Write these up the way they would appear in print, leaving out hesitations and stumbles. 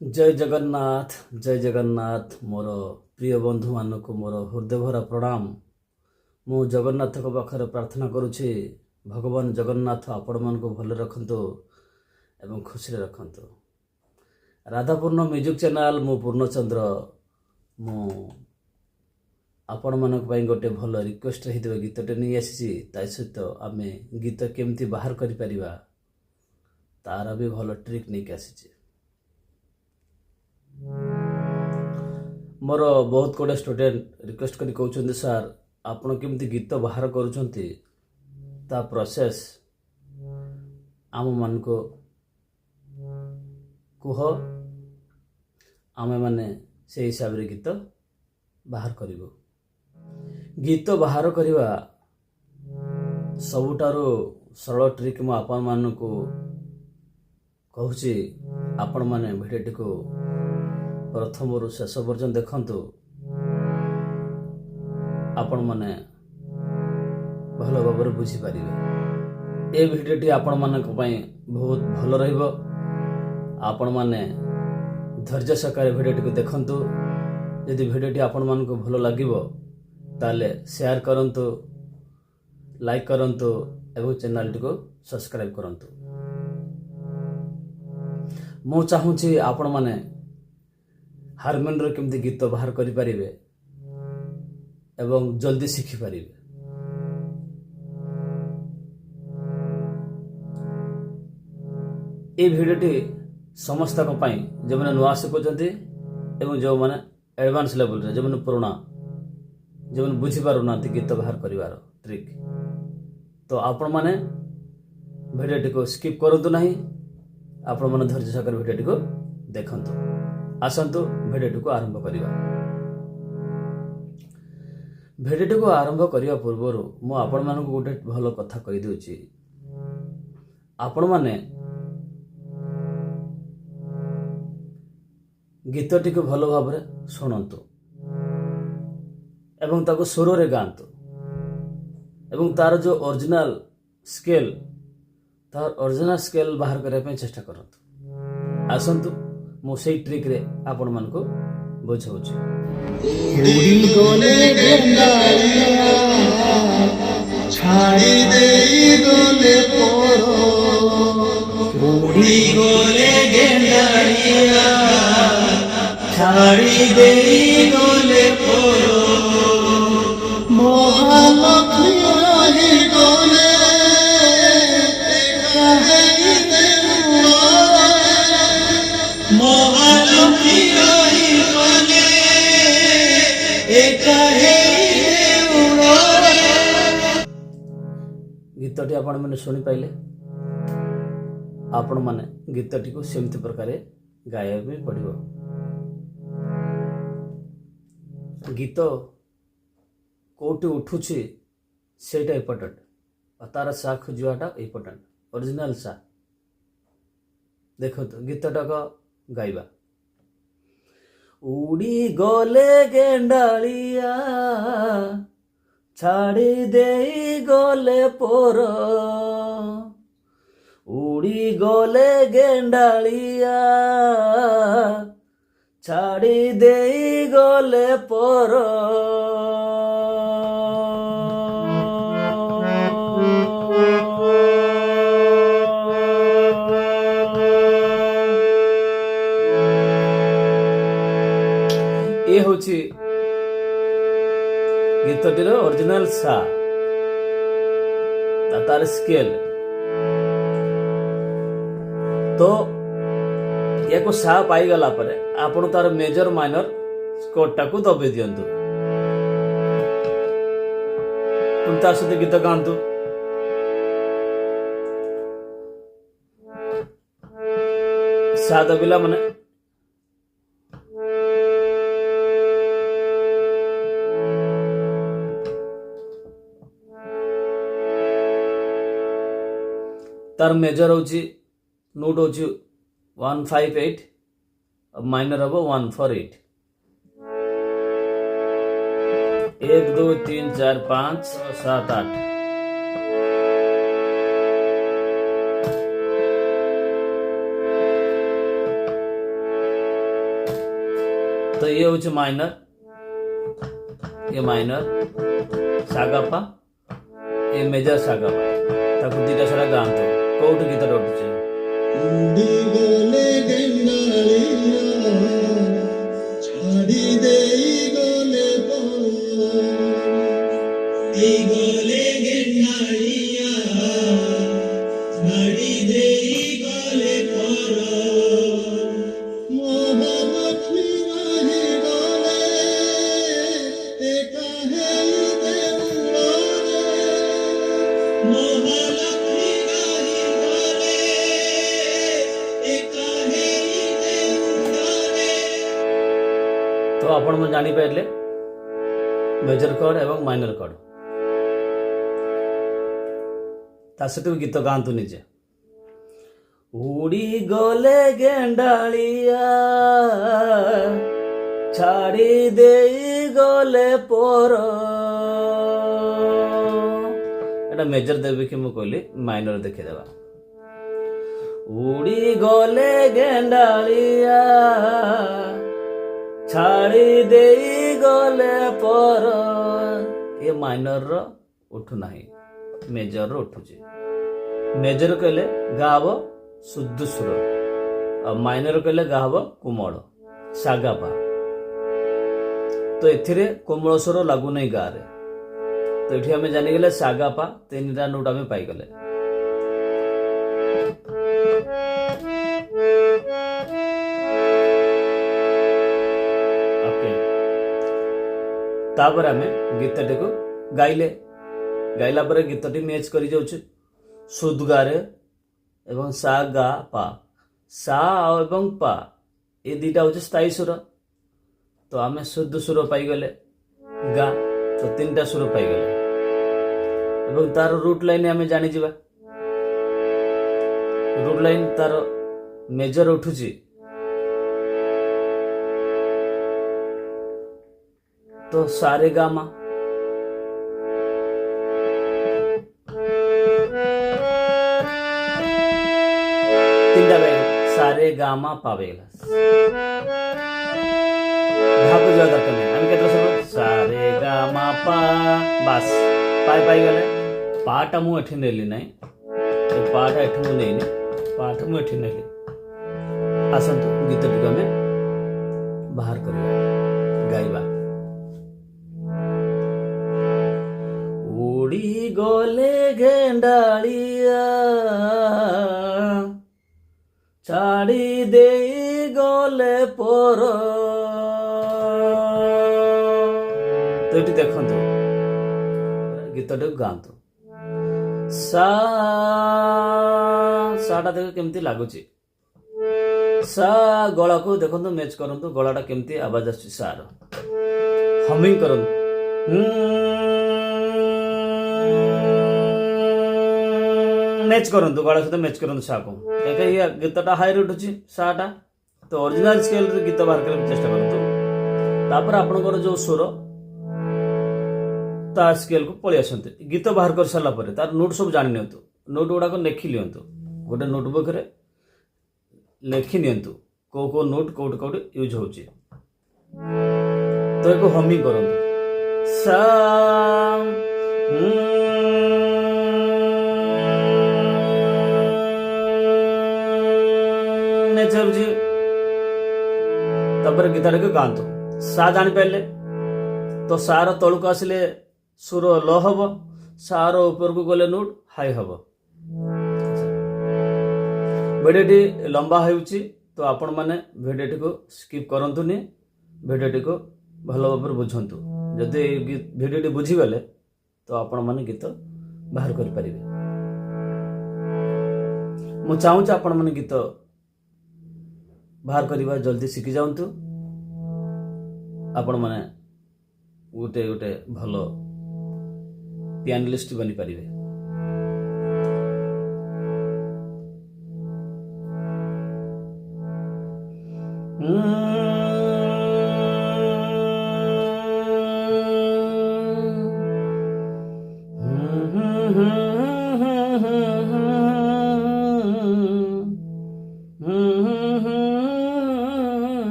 ଜୟ ଜଗନ୍ନାଥ ମୋର ପ୍ରିୟ ବନ୍ଧୁମାନଙ୍କୁ ମୋର ହୃଦୟଭରା ପ୍ରଣାମ। ମୁଁ ଜଗନ୍ନାଥଙ୍କ ପାଖରେ ପ୍ରାର୍ଥନା କରୁଛି, ଭଗବାନ ଜଗନ୍ନାଥ ଆପଣମାନଙ୍କୁ ଭଲରେ ରଖନ୍ତୁ ଏବଂ ଖୁସିରେ ରଖନ୍ତୁ। ରାଧାପୂର୍ଣ୍ଣ ମ୍ୟୁଜିକ୍ ଚ୍ୟାନେଲ୍, ମୁଁ ପୂର୍ଣ୍ଣଚନ୍ଦ୍ର। ମୁଁ ଆପଣମାନଙ୍କ ପାଇଁ ଗୋଟେ ଭଲ ରିକ୍ୱେଷ୍ଟ ହେଇଥିବା ଗୀତଟେ ନେଇ ଆସିଛି। ତା ସହିତ ଆମେ ଗୀତ କେମିତି ବାହାର କରିପାରିବା ତାର ବି ଭଲ ଟ୍ରିକ୍ ନେଇକି ଆସିଛି। ମୋର ବହୁତ ଗୁଡ଼ିଏ ଷ୍ଟୁଡେଣ୍ଟ ରିକ୍ୱେଷ୍ଟ କରି କହୁଛନ୍ତି, ସାର୍ ଆପଣ କେମିତି ଗୀତ ବାହାର କରୁଛନ୍ତି ତା ପ୍ରୋସେସ୍ ଆମମାନଙ୍କୁ କୁହ, ଆମେମାନେ ସେଇ ହିସାବରେ ଗୀତ ବାହାର କରିବୁ। ଗୀତ ବାହାର କରିବା ସବୁଠାରୁ ସରଳ ଟ୍ରିକ୍ ମୁଁ ଆପଣମାନଙ୍କୁ କହୁଛି। ଆପଣମାନେ ଭିଡ଼ିଓଟିକୁ ପ୍ରଥମରୁ ଶେଷ ପର୍ଯ୍ୟନ୍ତ ଦେଖନ୍ତୁ। ଆପଣମାନେ ଭଲ ଭାବରେ ବୁଝିପାରିବେ। ଏ ଭିଡ଼ିଓଟି ଆପଣମାନଙ୍କ ପାଇଁ ବହୁତ ଭଲ ରହିବ। ଆପଣମାନେ ଧୈର୍ଯ୍ୟ ସହକାରେ ଭିଡ଼ିଓଟିକୁ ଦେଖନ୍ତୁ। ଯଦି ଭିଡ଼ିଓଟି ଆପଣମାନଙ୍କୁ ଭଲ ଲାଗିବ ତାହେଲେ ସେୟାର କରନ୍ତୁ, ଲାଇକ୍ କରନ୍ତୁ ଏବଂ ଚ୍ୟାନେଲଟିକୁ ସବସ୍କ୍ରାଇବ୍ କରନ୍ତୁ। ମୁଁ ଚାହୁଁଛି ଆପଣମାନେ ହାରମୋନିୟମରେ କେମିତି ଗୀତ ବାହାର କରିପାରିବେ ଏବଂ ଜଲ୍ଦି ଶିଖିପାରିବେ। এই ଭିଡ଼ିଓଟି ସମସ୍ତଙ୍କ ପାଇଁ, ଯେଉଁମାନେ ନୂଆ ଶିଖୁଛନ୍ତି ଏବଂ ଯେଉଁମାନେ ଆଡ଼ଭାନ୍ସ ଲେଭେଲରେ, ଯେଉଁମାନେ ପୁରୁଣା, ଯେଉଁମାନେ ବୁଝିପାରୁନାହାନ୍ତି ଗୀତ ବାହାର କରିବାର ଟ୍ରିକ୍। ତ ଆପଣମାନେ ଭିଡ଼ିଓଟିକୁ ସ୍କିପ୍ କରନ୍ତୁ ନାହିଁ। ଆପଣମାନେ ଧୈର୍ଯ୍ୟ ସହକାରେ ଭିଡ଼ିଓଟିକୁ ଦେଖନ୍ତୁ। ଆସନ୍ତୁ ଭିଡ଼ିଓଟିକୁ ଆରମ୍ଭ କରିବା। ଭିଡ଼ିଓଟିକୁ ଆରମ୍ଭ କରିବା ପୂର୍ବରୁ ମୁଁ ଆପଣମାନଙ୍କୁ ଗୋଟେ ଭଲ କଥା କହିଦେଉଛି। ଆପଣମାନେ ଗୀତଟିକୁ ଭଲ ଭାବରେ ଶୁଣନ୍ତୁ ଏବଂ ତାକୁ ସ୍ୱରରେ ଗାଆନ୍ତୁ ଏବଂ ତାର ଯେଉଁ ଅରିଜିନାଲ ସ୍କେଲ୍ ବାହାର କରିବା ପାଇଁ ଚେଷ୍ଟା କରନ୍ତୁ। ଆସନ୍ତୁ ମୁଁ ସେଇ ଟ୍ରିକ୍ରେ ଆପଣମାନଙ୍କୁ ବୁଝାଉଛି। ଛାଡ଼ି ଦେଇ ଗଲେ ପର, ଉଡ଼ି ଗଲେ ଗେଣ୍ଡାଳିଆ, ଛାଡ଼ି ଦେଇ ଗଲେ ପର, ମହାଲକ୍ଷ୍ମୀ ରହି ଗଲେ ମହାଲକ୍ଷ୍ମୀ ରହି ଗଲେ ଏକା ଗୀତଟି ଆପଣମାନେ ଶୁଣିପାରିଲେ। ଆପଣମାନେ ଗୀତଟିକୁ ସେମିତି ପ୍ରକାରେ ଗାଇବା ପାଇଁ ପଡ଼ିବ। ଗୀତ କେଉଁଠି ଉଠୁଛି ସେଇଟା ଇମ୍ପୋର୍ଟାଣ୍ଟ, ଆଉ ତାର ସା ଖୋଜିବାଟା ଇମ୍ପୋର୍ଟାଣ୍ଟ, ଅରିଜିନାଲ ସା। ଦେଖନ୍ତୁ ଗୀତଟାକ ଗାଇବା। ଉଡ଼ି ଗଲେ ଗେଣ୍ଡାଳିଆ, ଛାଡ଼ି ଦେଇ ଗଲେ ପର, ଉଡ଼ି ଗଲେ ଗେଣ୍ଡାଳିଆ, ଛାଡ଼ି ଦେଇ ଗଲେ ପର, ଏ ହେଉଛି ଗୀତଟିର ଅରିଜିନାଲ ସା, ତାର ସ୍କେଲ। ତ ୟାକୁ ସା ପାଇଗଲା ପରେ ଆପଣ ତାର ମେଜର ମାଇନର ସ୍କୋରଟାକୁ ଦବେଇ ଦିଅନ୍ତୁ। ତା ସହିତ ଗୀତ ଗାଆନ୍ତୁ। ସା ଦବିଲା ମାନେ तार मेजर होची नोट होची 158 माइनर हम 148। 1 2 3 4 5 7 8। तो ये हूँ माइनर, ये माइनर सागापा, ये मेजर सागापा ताकू दुईटा सारा गाँत कौट गीत उठुचे उड़ी गले गेंडालिया छाड़ी देई गले उड़ी गले गेंडालिया छाड़ी देई गले पर महालक्ष्मी रही गले एका हेई देउड़े महालक्ष्मी रही गले एका हेई देउड़े। तो आपण मन जानी पाइले मेजर कॉर्ड एवं माइनर कॉर्ड ता सहित गीत गाँतु निजे उड़ी गले गेंडालिया छाड़ी देई गले पर एटा मेजर देवी कि मु कहली माइनर देखि देबा उड़ी गले गेंडालिया छाड़ी देई गले पर ये माइनर रो उठु नाही मेजर रो उठुची मेजर कहले गाव शुद्ध सुर और माइनर कहले गाव कोमल सागापा तो एथिरे कोमल स्वर लागू नहीं गा रे तो एठी हमें जानी गले सागापा तीनटा नोट हमें पाई गले ओके तापर हमें गीतटी को गाइले गाइला पर गीतटी मैच करी जाउछ शुद्ध गारे एवं सा गा पा सा एवं पा ये दुईटा हूँ स्थायी सुर तो आम शुद्ध सुर पाईगले गा तो तीनटा सुर पाईगले एवं तार रूट लाइन आम जानी जा रूट लाइन तार मेजर उठुची तो सारे गामा तीनटा सारे गामा पावेला भाग बुझा दरकार नहीं आम केतरा सब सारे गामा पा बास पाई पाई गले पाटा मु एठी नेली नाही ए पाटा एठी मु नेनी पाठ मु एठी नेली आसंतु गीत टिक में बाहर करिया गाइबा उड़ी गले गेंडालिया छाड़ी देई गले पर तो ये देखु गीतटी गाँतु साटा देख केमती लगुच सा गला को देखु मैच करंतु गलाटा केमती आवाज आसुची सार हमिंग करंतु मैच करंतु गला सहित मैच करंतु सा को एक ये गीतटा हाई रे उठुची साटा तो ओरिजिनल स्केल रे गीत बाहर करने चेष्टा करंतु तापर आपनकर जो स्वर ता स्केल को पळि आसंते गीत बाहर कर साला परे तार नोट सब जानि नियंतु नोट गुडा को लिखि लियंतु गोटे नोटबुक रे लिखि नियंतु को नोट कोड कोड यूज होची तो एको हमिंग करंतु सा जी तपर गीता को गाँतु सा जानी पारे तो सार तलू को आसिले सुर लो हम सार ऊपर को गले नोट हाई हम भिडियोटी लंबा होउची तो आपण माने भिडियोटी को स्किप करंतुनी भिडियोटी को भल भाव बुझंतु जदि भिडियोटी बुझीगले तो आपण माने गीत बाहर कर पारिबे मु चाहूँ आपण माने गीत बाहर करवा जल्दी शिखी जाऊँ आपण माने गोटे गोटे भल पियानिस्ट बनी पारिबे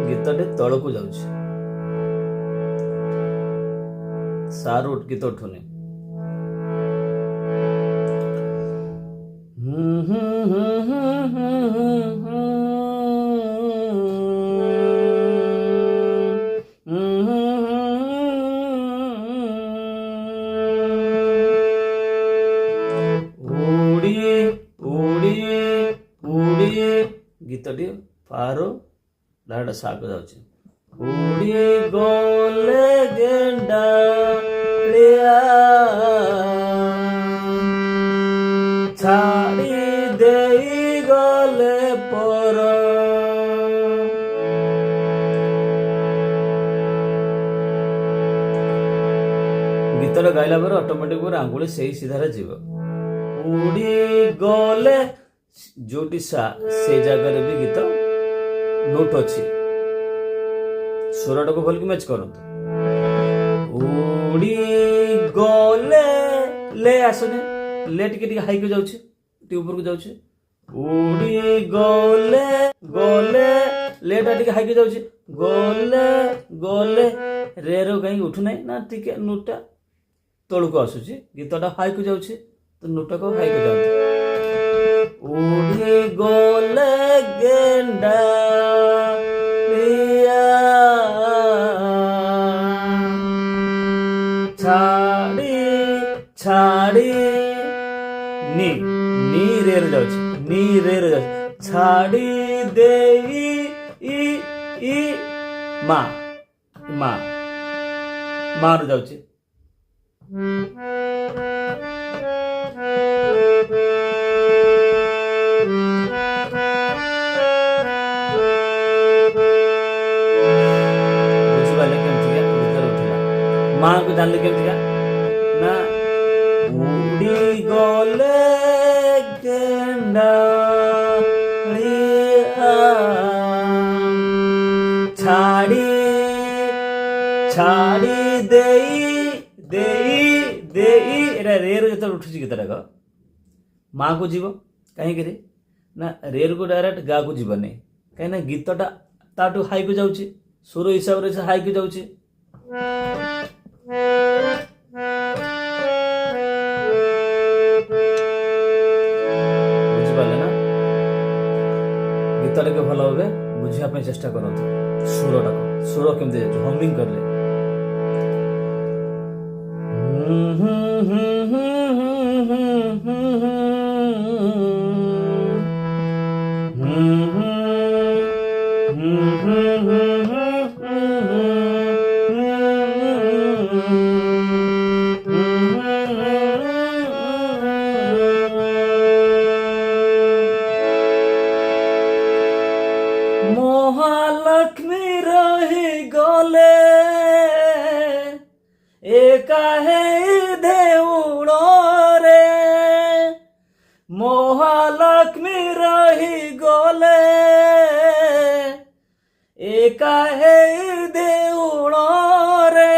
ଗୀତଟି ତଳକୁ ଯାଉଛି। ସାରୁ ଗୀତ ଉଠୁନି। ଗୀତଟି ପାରୁ ଡାଇରେକ୍ଟ ସାକୁ ଯାଉଛି। ଉଡ଼ି ଗଲେ ଗେଣ୍ଡାଳିଆ ଛାଡ଼ି ଦେଇ ଗଲେ ପର। ଗୀତଟା ଗାଇଲା ପରେ ଅଟୋମେଟିକ ଆଙ୍ଗୁଳି ସେଇ ସିଧାରେ ଯିବ। ଉଡ଼ି ଗଲେ ଯୋଉଠି ସେ ଜାଗାରେ ବି ଗୀତ ନୋଟ ଅଛି। ସ୍ୱରଟାକୁ ଭଲକି ମ୍ୟାଚ୍ କରନ୍ତୁ। ଉଡ଼ି ଗଲେ ଲେ ଆସୁନି, ଲେ ଟିକେ ଟିକେ ହାଇକୁ ଯାଉଛି, ଟିକେ ଉପରକୁ ଯାଉଛି। ଉଡ଼ି ଗଲେ ଗଲେ ଲେଟା ଟିକେ ହାଇକୁ ଯାଉଛି। ଗଲେ ଗଲେ ରେ ର କାହିଁକି ଉଠୁନାହିଁ ନା ଟିକେ ନୋଟଟା ତଳକୁ ଆସୁଛି। ଗୀତଟା ହାଇକୁ ଯାଉଛି ତ ନୋଟଟାକୁ ହାଇକୁ ଯାଆନ୍ତୁ। ଉଡ଼ି ଗଲେ ଗେଣ୍ଡାଳିଆ ଛାଡ଼ି ଛାଡ଼ି ନି ନି ରେ ରେ ଯାଉଛି, ନି ରେ ରେ ଯାଉଛି। ଛାଡ଼ି ଦେଇ ଇ ଇ ମା ମା ମା ରୁ ଯାଉଛି। माँ को जानले केमतिका ना उड़ी गले गेंडालिया छाड़ी छाड़ी देई देई देई एरा रे रे जत उठुची गीतटा क माँ को जीव कहीं करे ना रे को डायरेक्ट गा को जीव नहीं कहीं ना गीतटा ताटू हाई को जाउची सुर हिसाब रे हाई को जाउची। गीतटाके भल भावे बुझापी चेष्टा करते सुरटाक सुर केमती जाए हमिंग करले महालक्ष्मी रही गले एकाहे देउड़ रे महालक्ष्मी रही गले एकाहे देउड़ रे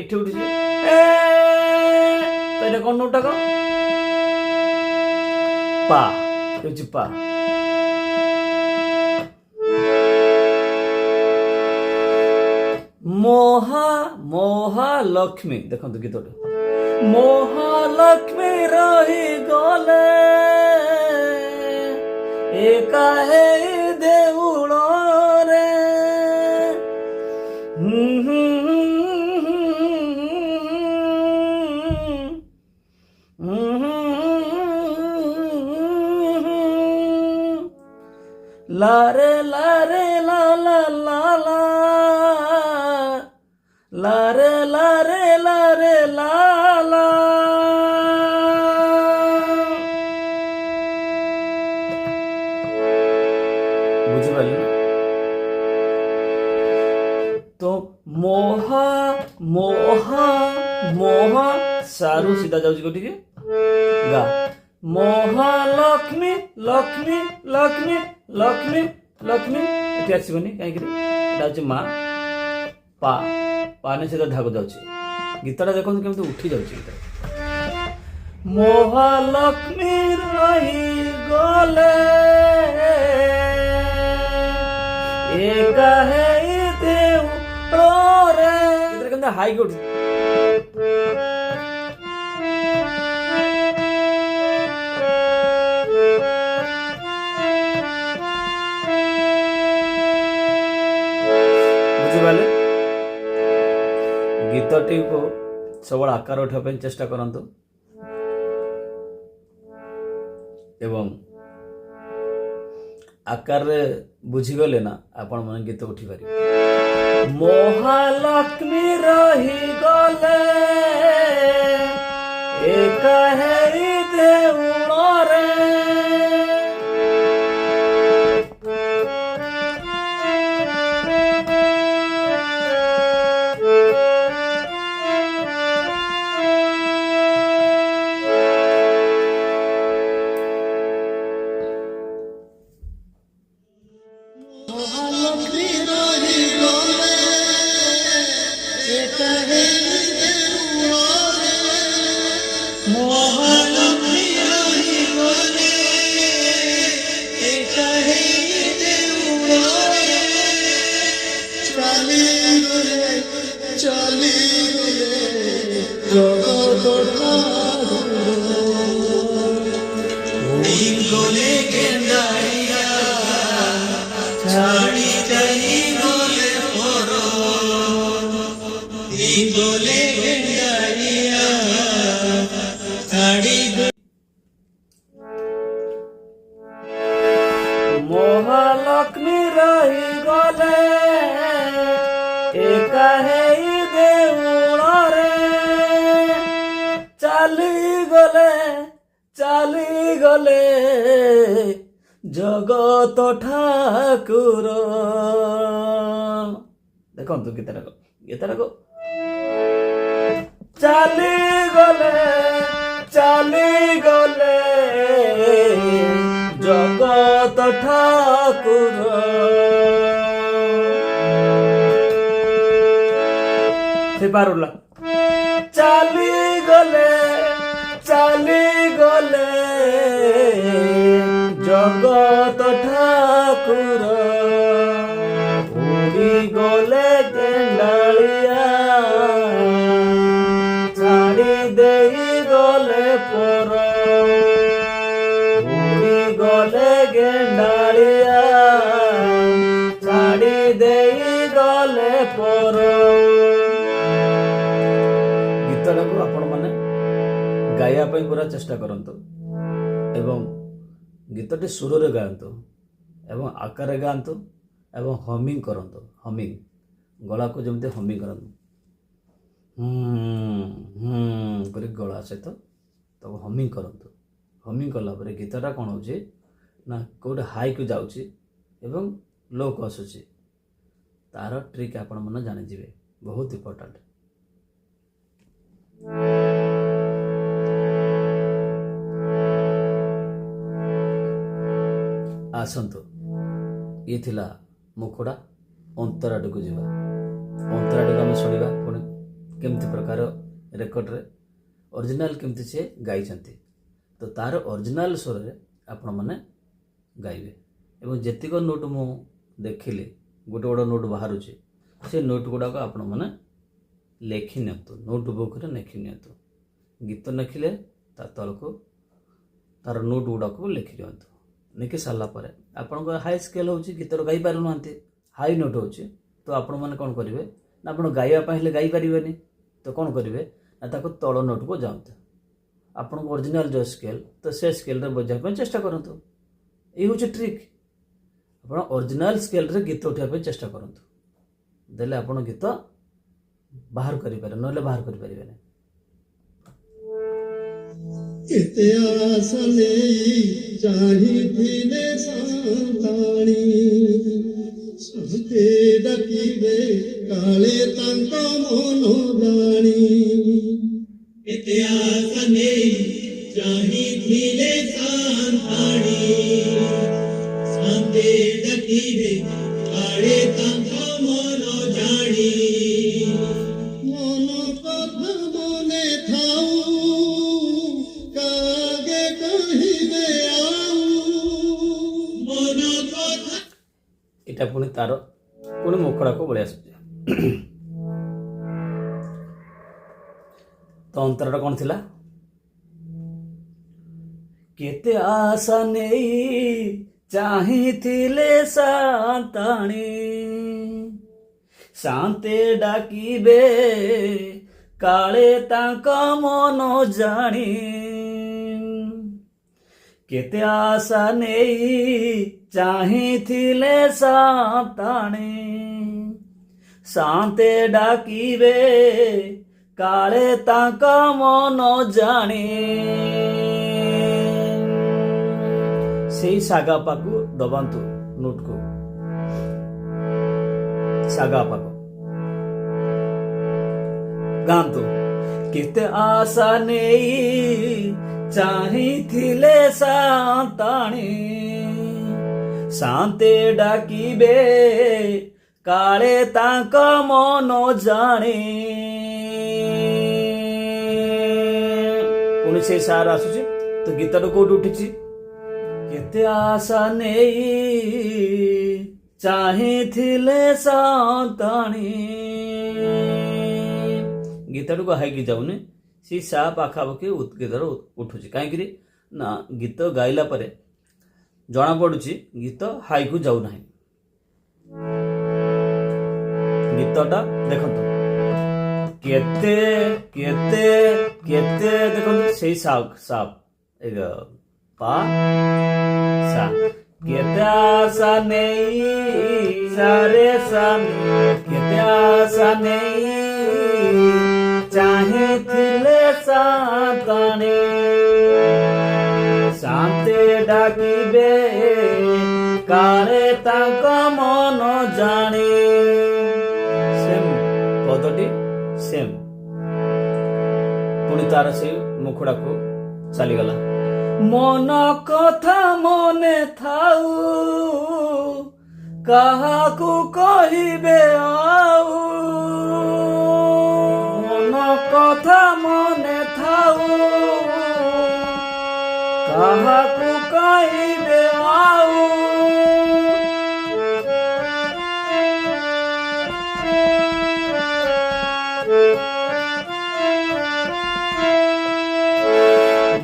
एठी उठी तो एटा कोन नोटा को पा पा महालक्ष्मी देखो गीत महालक्ष्मी रही गले एकाहे देउड़ रे लारे लारे ला ला ला ला लारे लारे लारे ला ला बुझी पाले ना तो मोहा मोहा मोहा सारू सीधा जाउची कोठी के गा महालक्ष्मी लक्ष्मी लक्ष्मी लक्ष्मी लक्ष्मी एटी आसीबनी काई करी एटा होची मां पा पाने सीधा धागो जाउची गीतटा देखो केमते उठी जाउची ମହାଲକ୍ଷ୍ମୀ ରହିଗଲେ ଏକା ହେଇ ଦେଉଳରେ କେମିତି ହାଇକି ଉଠୁ ବୁଝିପାରିଲେ ଗୀତଟିକୁ ସବୁବେଳେ ଆକାର ଉଠିବା ପାଇଁ ଚେଷ୍ଟା କରନ୍ତୁ ଏବଂ ଆକାରରେ ବୁଝିଗଲେ ନା ଆପଣ ମାନେ ଗୀତ ଉଠିପାରିବେ ମହାଲକ୍ଷ୍ମୀ ରହିଗଲେ ଏକା ହେଇ ଦେଉଳରେ ମହାଲକ୍ଷ୍ମୀ ରହିଗଲେ ଏକା ହେଇ ଦେଉଳରେ ମହାଲକ୍ଷ୍ମୀ ରହିଗଲେ ଏକା ହେଇ ଦେଉଳରେ ଚାଲିଗଲେ ଜଗତ ଗଲେ ଗେଣ୍ଡାଳିଆ ছাড়ি যাই গলে পর গলে গেন্ডারিয়া ছাড়ি মহালক্ষ্মী ରହିଗଲେ ଏକା ହେଇ ଦେଉଳରେ ଚାଲିଗଲେ ଜଗତ ଠାକୁର ଦେଖନ୍ତୁ ଗୀତଟାକୁ ଚାଲିଗଲେ ଜଗତ ଠାକୁର ହେଇପାରୁଲା ଚାଲିଗଲେ ଜଗତ ଠାକୁର ଉଡ଼ିଗଲେ ଗେଣ୍ଡାଳିଆ ଛାଡ଼ି ଦେଇଗଲେ ପର ଉଡ଼ିଗଲେ ଗେଣ୍ଡାଳିଆ ଛାଡ଼ି ଦେଇଗଲେ ପର ଗୀତଟାକୁ ଆପଣମାନେ ଗାଇବା ପାଇଁ ପୁରା ଚେଷ୍ଟା କରନ୍ତୁ ଏବଂ ଗୀତଟି ସୁରରେ ଗାଆନ୍ତୁ ଏବଂ ଆକାରରେ ଗାଆନ୍ତୁ ଏବଂ ହମିଂ କରନ୍ତୁ ଗଳାକୁ ଯେମିତି ହମିଂ କରନ୍ତୁ କରି ଗଳା ସହିତ ତାକୁ ହମିଂ କରନ୍ତୁ ହମିଂ କଲା ପରେ ଗୀତଟା କ'ଣ ହେଉଛି ନା କେଉଁଠି ହାଇକୁ ଯାଉଛି ଏବଂ ଲୋକୁ ଆସୁଛି ତାର ଟ୍ରିକ୍ ଆପଣମାନେ ଜାଣିଯିବେ ବହୁତ ଇମ୍ପୋର୍ଟାଣ୍ଟ ଆସନ୍ତୁ ଇଏ ଥିଲା ମୁଖୁଡ଼ା ଅନ୍ତର ଆଡ଼କୁ ଯିବା ଅନ୍ତର ଆଡ଼କୁ ଆମେ ଶୁଣିବା ପୁଣି କେମିତି ପ୍ରକାର ରେକର୍ଡ଼ରେ ଅରିଜିନାଲ କେମିତି ସେ ଗାଇଛନ୍ତି ତ ତାର ଅରିଜିନାଲ ସ୍ୱରରେ ଆପଣମାନେ ଗାଇବେ ଏବଂ ଯେତିକ ନୋଟ୍ ମୁଁ ଦେଖିଲି ଗୋଟେ ନୋଟ୍ ବାହାରୁଛି ସେ ନୋଟ୍ ଗୁଡ଼ାକ ଆପଣମାନେ ଲେଖି ନିଅନ୍ତୁ ନୋଟ୍ ବୁକ୍ରେ ଲେଖି ନିଅନ୍ତୁ ଗୀତ ଲେଖିଲେ ତା ତଳକୁ ତାର ନୋଟ୍ ଗୁଡ଼ାକୁ ଲେଖି ଦିଅନ୍ତୁ ଲେଖି ସାରିଲା ପରେ ଆପଣଙ୍କ ହାଇ ସ୍କେଲ୍ ହେଉଛି ଗୀତର ଗାଇପାରୁନାହାନ୍ତି ହାଇ ନୋଟ୍ ହେଉଛି ତ ଆପଣମାନେ କ'ଣ କରିବେ ନା ଆପଣ ଗାଇବା ପାଇଁ ହେଲେ ଗାଇପାରିବେନି ତ କ'ଣ କରିବେ ନା ତାକୁ ତଳ ନୋଟ୍କୁ ଯାଆନ୍ତୁ ଆପଣଙ୍କ ଅରିଜିନାଲ ଯେଉଁ ସ୍କେଲ୍ ତ ସେ ସ୍କେଲ୍ରେ ବଜାଇବା ପାଇଁ ଚେଷ୍ଟା କରନ୍ତୁ ଏଇ ହେଉଛି ଟ୍ରିକ୍ ଆପଣ ଅରିଜିନାଲ ସ୍କେଲ୍ରେ ଗୀତ ଉଠାଇବା ପାଇଁ ଚେଷ୍ଟା କରନ୍ତୁ ଦେଲେ ଆପଣ ଗୀତ ବାହାର କରିପାରିବେ ନହେଲେ ବାହାର କରିପାରିବେନି କେତେ ଆଶା ନେଇ ଚାହିଁଥିଲେ ସନ୍ତାଣୀ ସତେ ଡାକିବେ କାଳେ ତାଙ୍କ ମନ ଜାଣି କେତେ ଆଶା ନେଇ ଚାହିଁଥିଲେ ସନ୍ତାଣୀ ସତେ ଡାକିବେ କାଳେ ତାଙ୍କ ମନ ଜାଣି ମନ କଥା ମନେ ଥାଉ ଏଇଟା ପୁଣି ତାର ପୁଣି ମୁଖଡ଼ାକୁ ବଳି ଆସୁଛି। ତ ଅନ୍ତରଟା କ'ଣ ଥିଲା? କେତେ ଆଶା ନେଇ ଚାହିଁଥିଲେ ସାନ୍ତାଣୀ, ଶାନ୍ତେ ଡାକିବେ କାଳେ ତାଙ୍କ ମନ ଜାଣି। କେତେ ଆଶା ନେଇ ଚାହିଁଥିଲେ ସାନ୍ତାଣୀ, ଶାନ୍ତେ ଡାକିବେ କାଳେ ତାଙ୍କ ମନ ଜାଣି। ସେଇ ସାଗାପାକୁ ଦବାନ୍ତୁ ନୋଟକୁ, ସାଗାପାକୁ ଗାଆନ୍ତୁ। କେତେ ଆଶା ନେଇ ଚାହିଁଥିଲେ ସାନ୍ତାଣୀ, ଶାନ୍ତେ ଡାକିବେ କାଳେ ତାଙ୍କ ମନ ଜାଣି। ପୁଣି ସେଇ ସାର ଆସୁଛି। ତ ଗୀତଟା କୋଉଠି ଉଠିଛି? କେତେ ଆଶା ନେଇ ଚାହିଁଥିଲେ ସାନ୍ତାଣୀ। ଗୀତଟାକୁ ହାଇକି ଯାଉନି, ସେଇ ସା ପାଖାପାଖି ଗୀତର ଉଠୁଛି। କାହିଁକି ନା ଗୀତ ଗାଇଲା ପରେ ଜଣାପଡୁଛି ଗୀତ ହାଇକୁ ଯାଉନାହିଁ। ଗୀତଟା ଦେଖନ୍ତୁ, କେତେ କେତେ କେତେ ଦେଖନ୍ତୁ, ସେଇ ସାପ ପା ସା। କେତେ ଆଶା ନେଇ ସାରେ ସା, କେତେ ଆଶା ନେଇ ଚାହିଁଥିଲେ ସାନ୍ତାଣୀ, ଶାନ୍ତେ ଡାକିବେ କାଳେ ତାଙ୍କ ମନ ଜାଣି। ସେମ୍ ପଦଟି ସେମ୍। ପୁଣି ତାର ସେଇ ମୁଖଡ଼ାକୁ ଚାଲିଗଲା। ମନ କଥା ମନେ ଥାଉ, କାହାକୁ କହିବେ ଆଉ। ମନ କଥା ମନେ ଥାଉ, କାହାକୁ କହିବେ ଆଉ।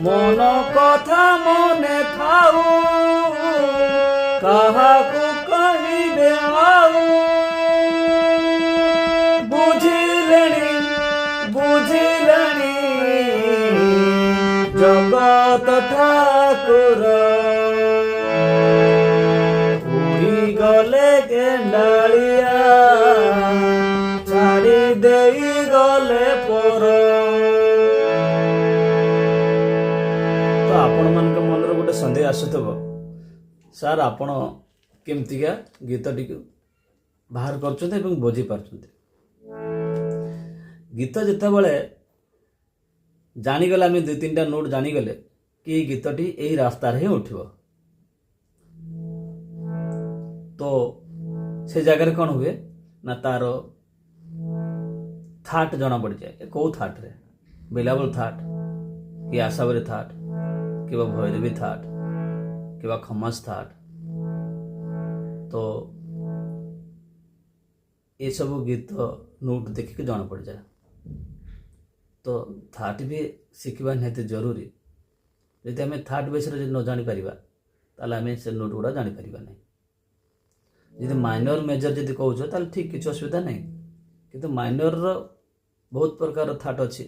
ମନ କଥା ମନେ ଥାଉ, କାହାକୁ କହିବେ ଆଉ। ବୁଝିଲେଣି ବୁଝିଲେଣି ଜଗତ ଠାକୁର, ଉଡ଼ିଗଲେ ଗେଣ୍ଡାଳିଆ ଛାଡ଼ି ଦେଇ ଗଲେ ପର। ଆପଣମାନଙ୍କ ମନରେ ଗୋଟେ ସନ୍ଦେହ ଆସୁଥିବ, ସାର୍ ଆପଣ କେମିତିକା ଗୀତଟିକୁ ବାହାର କରୁଛନ୍ତି ଏବଂ ବୁଝି ପାରୁଛନ୍ତି। ଗୀତ ଯେତେବେଳେ ଜାଣିଗଲେ, ଆମେ 2-3ଟା ନୋଟ୍ ଜାଣିଗଲେ କି ଏଇ ଗୀତଟି ଏଇ ରାସ୍ତାରେ ହିଁ ଉଠିବ, ତ ସେ ଜାଗାରେ କ'ଣ ହୁଏ ନା ତାର ଥାଟ ଜଣା ପଡ଼ିଯାଏ। କୋଉ ଥାଟରେ? ବିଲାବଲ ଥାଟ କି ଆଶାବାରୀ ଥାଟ, କିମ୍ବା ଭୈରବୀ ଥାଟ, କିମ୍ବା ଖମାସ ଥାଟ। ତ ଏସବୁ ଗୀତ ନୋଟ୍ ଦେଖିକି ଜଣା ପଡ଼ିଯାଏ। ତ ଥାଟ ବି ଶିଖିବା ନିହାତି ଜରୁରୀ। ଯଦି ଆମେ ଥାଟ ବିଷୟରେ ଯଦି ନ ଜାଣିପାରିବା ତାହେଲେ ଆମେ ସେ ନୋଟ୍ ଗୁଡ଼ା ଜାଣିପାରିବା ନାହିଁ। ଯଦି ମାଇନର ମେଜର ଯଦି କହୁଛ ତାହେଲେ ଠିକ୍, କିଛି ଅସୁବିଧା ନାହିଁ। କିନ୍ତୁ ମାଇନରର ବହୁତ ପ୍ରକାର ଥାଟ ଅଛି।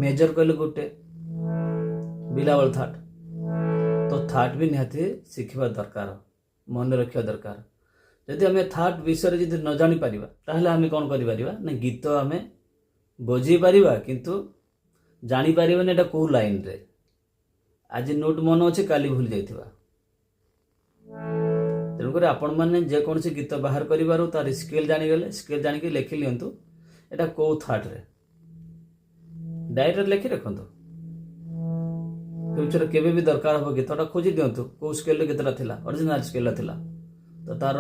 ମେଜର କହିଲେ ଗୋଟେ ବିଲାବଲ ଥାଟ। ତ ଥାଟ ବି ନିହାତି ଶିଖିବା ଦରକାର, ମନେ ରଖିବା ଦରକାର। ଯଦି ଆମେ ଥାଟ ବିଷୟରେ ଯଦି ନ ଜାଣିପାରିବା ତାହେଲେ ଆମେ କ'ଣ କରିପାରିବା ନା ଗୀତ ଆମେ ବୁଝି ପାରିବା କିନ୍ତୁ ଜାଣିପାରିବାନି ଏଇଟା କୋଉ ଲାଇନରେ। ଆଜି ନୋଟ୍ ମନେ ଅଛି, କାଲି ଭୁଲି ଯାଇଥିବା। ତେଣୁକରି ଆପଣମାନେ ଯେକୌଣସି ଗୀତ ବାହାର କରିବାରୁ ତାର ସ୍କେଲ୍ ଜାଣିଗଲେ, ସ୍କେଲ୍ ଜାଣିକି ଲେଖି ନିଅନ୍ତୁ ଏଇଟା କୋଉ ଥାଟରେ। ଡାଇରେକ୍ଟ ଲେଖି ରଖନ୍ତୁ। ଫ୍ୟୁଚର କେବେ ବି ଦରକାର ହେବ ଗୀତଟା ଖୋଜି ଦିଅନ୍ତୁ କୋଉ ସ୍କେଲରେ ଗୀତଟା ଥିଲା, ଅରିଜିନାଲ ସ୍କେଲରେ ଥିଲା, ତ ତାର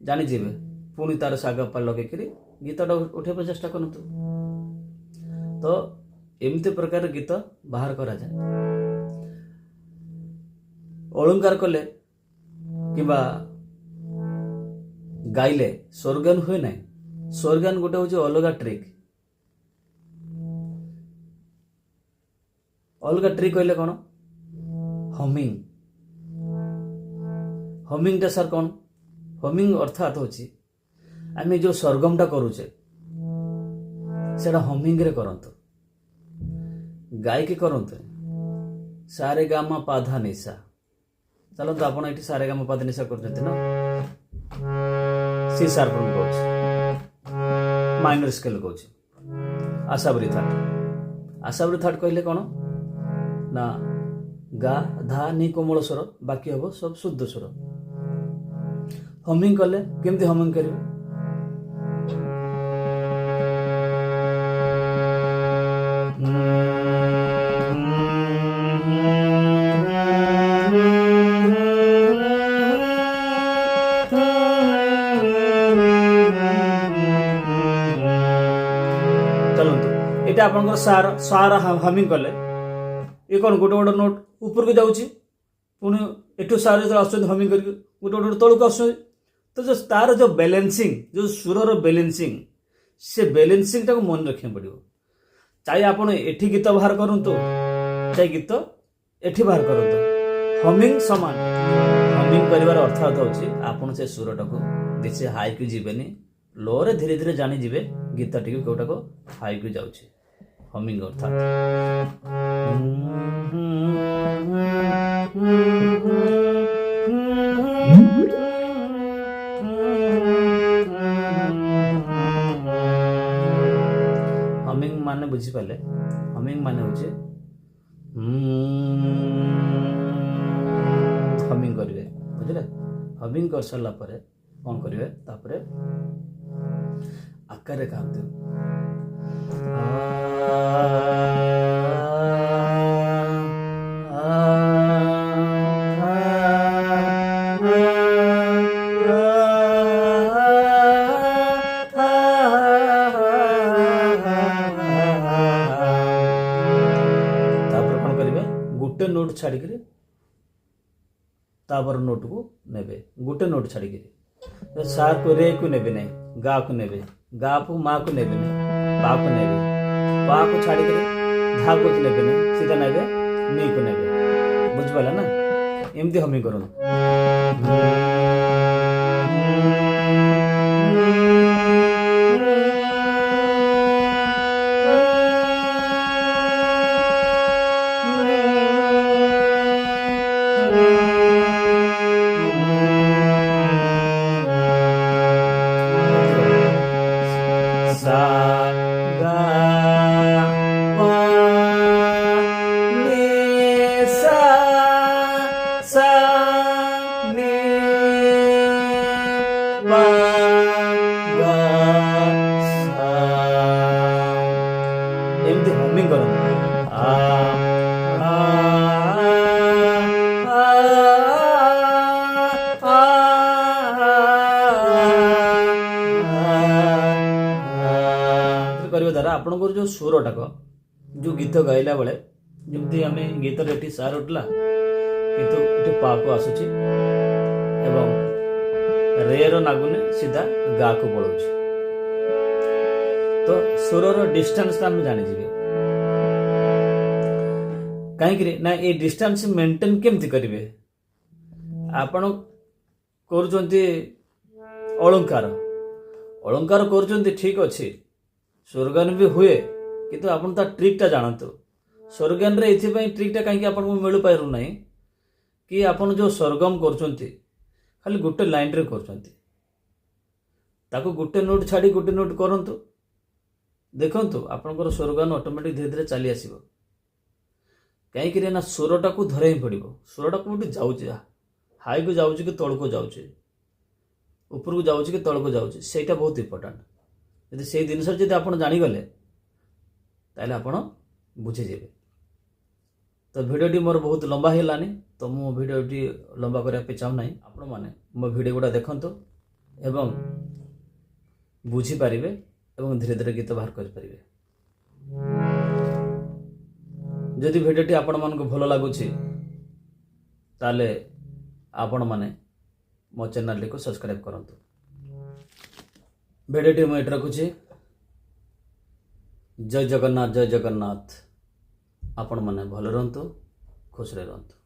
ଜାଣିଯିବେ। ପୁଣି ତାର ସାଗପା ଲଗେଇକିରି ଗୀତଟା ଉଠେଇବା ଚେଷ୍ଟା କରନ୍ତୁ। ତ ଏମିତି ପ୍ରକାର ଗୀତ ବାହାର କରାଯାଏ। ଅଳଙ୍କାର କଲେ କିମ୍ବା ଗାଇଲେ ସ୍ୱରଜ୍ଞାନ ହୁଏ ନାହିଁ। ସ୍ୱରଜ୍ଞାନ ଗୋଟେ ହଉଛି ଅଲଗା ଟ୍ରିକ୍। ଅଲଗା ଟ୍ରିକ୍ କହିଲେ କ'ଣ? ହମିଂ। ହମିଂଟା ସାର୍ କ'ଣ? ହମିଂ ଅର୍ଥାତ୍ ହଉଛି ଆମେ ଯେଉଁ ସରଗମଟା କରୁଛେ ସେଟା ହମିଂରେ କରନ୍ତୁ, ଗାଇକି କରନ୍ତୁ। ସାରେ ଗାମା ପାଧା ନିଶା। ଚାଲନ୍ତୁ ଆପଣ ଏଠି ସାରେ ଗାମା ପାଧା ନିଶା କରୁଛନ୍ତି ନା, ସି ସାର୍ପ କହୁଛି, ମାଇନର ସ୍କେଲ କହୁଛି, ଆଶାବରୀ ଥାଟ। ଆଶାବରୀ ଥାଟ କହିଲେ କ'ଣ ନା ଗା ଧା ନି କୋମଳ ସ୍ୱର, ବାକି ହବ ସବୁ ଶୁଦ୍ଧ ସ୍ୱର। ହମିଂ କଲେ କେମିତି ହମିଂ କରିବେ? ଚାଲନ୍ତୁ ଏଇଟା ଆପଣଙ୍କର ସାର ହମିଂ କଲେ ଏ କ'ଣ ଗୋଟେ ଗୋଟେ ନୋଟ୍ ଉପରକୁ ଯାଉଛି, ପୁଣି ଏଠୁ ସାର ଯେତେବେଳେ ଆସୁଛନ୍ତି ହମିଂ କରିକି ଗୋଟେ ଗୋଟେ ତଳକୁ ଆସୁଛନ୍ତି। ତ ଯେଉଁ ତାର ଯେଉଁ ବାଲାନ୍ସିଂ, ଯେଉଁ ସୁରର ବାଲାନ୍ସିଂ, ସେ ବାଲାନ୍ସିଂଟାକୁ ମନେ ରଖିବାକୁ ପଡ଼ିବ। ଚାहे ଆପଣ ଏଠି ଗୀତ ବାହାର କରନ୍ତୁ, ଚାहे ଗୀତ ଏଠି ବାହାର କରନ୍ତୁ, ହମିଂ ସମାନ। ହମିଂ କରିବାର ଅର୍ଥ ହେଉଛି ଆପଣ ସେ ସୁରଟାକୁ ବେଶୀ ହାଇକୁ ଯିବେନି, ଲୋରେ ଧୀରେ ଧୀରେ ଜାଣିଯିବେ ଗୀତ ଟିକେ କେଉଁଟାକୁ ହାଇକୁ ଯାଉଛି। ହମିଂ ଅର୍ଥାତ୍ ହମିଂ ମାନେ ବୁଝିପାରିଲେ? ହମିଂ ମାନେ ହଉଛି ହମିଂ କରିବେ, ବୁଝିଲେ? ହମିଂ କରିସାରିଲା ପରେ କ'ଣ କରିବେ? ତାପରେ ଆକାରରେ ଗାଆନ୍ତୁ। ତାପରେ କ'ଣ କରିବେ? ଗୋଟେ ନୋଟ୍ ଛାଡ଼ିକିରି ତାପରେ ନୋଟକୁ ନେବେ, ଗୋଟେ ନୋଟ୍ ଛାଡ଼ିକିରି। ସାକୁ ରେକୁ ନେବେ ନାହିଁ, ଗାକୁ ନେବେ, ଗାକୁ ମାକୁ ନେବେ ନାହିଁ, ପାକୁ ନେବେ, ପାକୁ ଛାଡ଼ିକିରି ଧାକୁ ନେବେ ନାହିଁ, ସିଧା ନେବେ ନିକୁ ନେବେ। ବୁଝିପାରିଲା ନା? ଏମିତି ହମିଂ କରନ୍ତୁ। ସା ଗା ପା ନି ସା ସା ନି ପା ଗା ସା। ଏମିତି ହମିଂ କରନ୍ତୁ। କରିବା ଦ୍ୱାରା ଆପଣଙ୍କର ଯେଉଁ ସୁରଟାକ ଯେଉଁ ଗୀତ ଗାଇଲା ବେଳେ ଯେମିତି ଆମେ ଗୀତରେ ଏଠି ସାର ଉଠିଲା କିନ୍ତୁ ଏଠି ପାକୁ ଆସୁଛି ଏବଂ ରେର ନାଗୁନି ସିଧା ଗାକୁ ପଳାଉଛି। ତ ସୁରର ଡିଷ୍ଟାନ୍ସଟା ଆମେ ଜାଣିଯିବେ। କାହିଁକି ନା ଏ ଡିଷ୍ଟାନ୍ସ ମେଣ୍ଟେନ୍ କେମିତି କରିବେ? ଆପଣ କରୁଛନ୍ତି ଅଳଙ୍କାର, ଅଳଙ୍କାର କରୁଛନ୍ତି ଠିକ୍ ଅଛି, ସ୍ୱରଗାନ ବି ହୁଏ, କିନ୍ତୁ ଆପଣ ତା ଟ୍ରିକ୍ଟା ଜାଣନ୍ତୁ। ସ୍ୱରଗାନରେ ଏଥିପାଇଁ ଟ୍ରିକ୍ଟା କାହିଁକି ଆପଣଙ୍କୁ ମିଳିପାରୁନାହିଁ କି ଆପଣ ଯେଉଁ ସରଗମ କରୁଛନ୍ତି ଖାଲି ଗୋଟେ ଲାଇନ୍ରେ କରୁଛନ୍ତି, ତାକୁ ଗୋଟେ ନୋଟ୍ ଛାଡ଼ି ଗୋଟେ ନୋଟ୍ କରନ୍ତୁ, ଦେଖନ୍ତୁ ଆପଣଙ୍କର ସ୍ୱରଗାନ ଅଟୋମେଟିକ୍ ଧୀରେ ଧୀରେ ଚାଲି ଆସିବ। କାହିଁକି ନା ସ୍ୱରଟାକୁ ଧରେଇ ପଡ଼ିବ। ସ୍ୱରଟା କେଉଁଠି ଯାଉଛି, ହାଇକୁ ଯାଉଛି କି ତଳକୁ ଯାଉଛି, ଉପରକୁ ଯାଉଛି କି ତଳକୁ ଯାଉଛି, ସେଇଟା ବହୁତ ଇମ୍ପୋର୍ଟାଣ୍ଟ। ଯଦି ସେଇ ଜିନିଷ ଯଦି ଆପଣ ଜାଣିଗଲେ ତାହେଲେ ଆପଣ ବୁଝିଯିବେ। ତ ଭିଡ଼ିଓଟି ମୋର ବହୁତ ଲମ୍ବା ହେଇଗଲାନି, ତ ମୁଁ ଭିଡ଼ିଓଟି ଲମ୍ବା କରିବା ପାଇଁ ଚାହୁଁନାହିଁ। ଆପଣମାନେ ମୋ ଭିଡ଼ିଓ ଗୁଡ଼ା ଦେଖନ୍ତୁ ଏବଂ ବୁଝିପାରିବେ ଏବଂ ଧୀରେ ଧୀରେ ଗୀତ ବାହାର କରିପାରିବେ। ଯଦି ଭିଡ଼ିଓଟି ଆପଣମାନଙ୍କୁ ଭଲ ଲାଗୁଛି ତାହେଲେ ଆପଣମାନେ ମୋ ଚ୍ୟାନେଲଟିକୁ ସବସ୍କ୍ରାଇବ୍ କରନ୍ତୁ। ଭିଡ଼ିଓଟି ମୁଁ ଏଠି ରଖୁଛି। ଜୟ ଜଗନ୍ନାଥ, ଜୟ ଜଗନ୍ନାଥ। ଆପଣମାନେ ଭଲ ରୁହନ୍ତୁ, ଖୁସିରେ ରୁହନ୍ତୁ।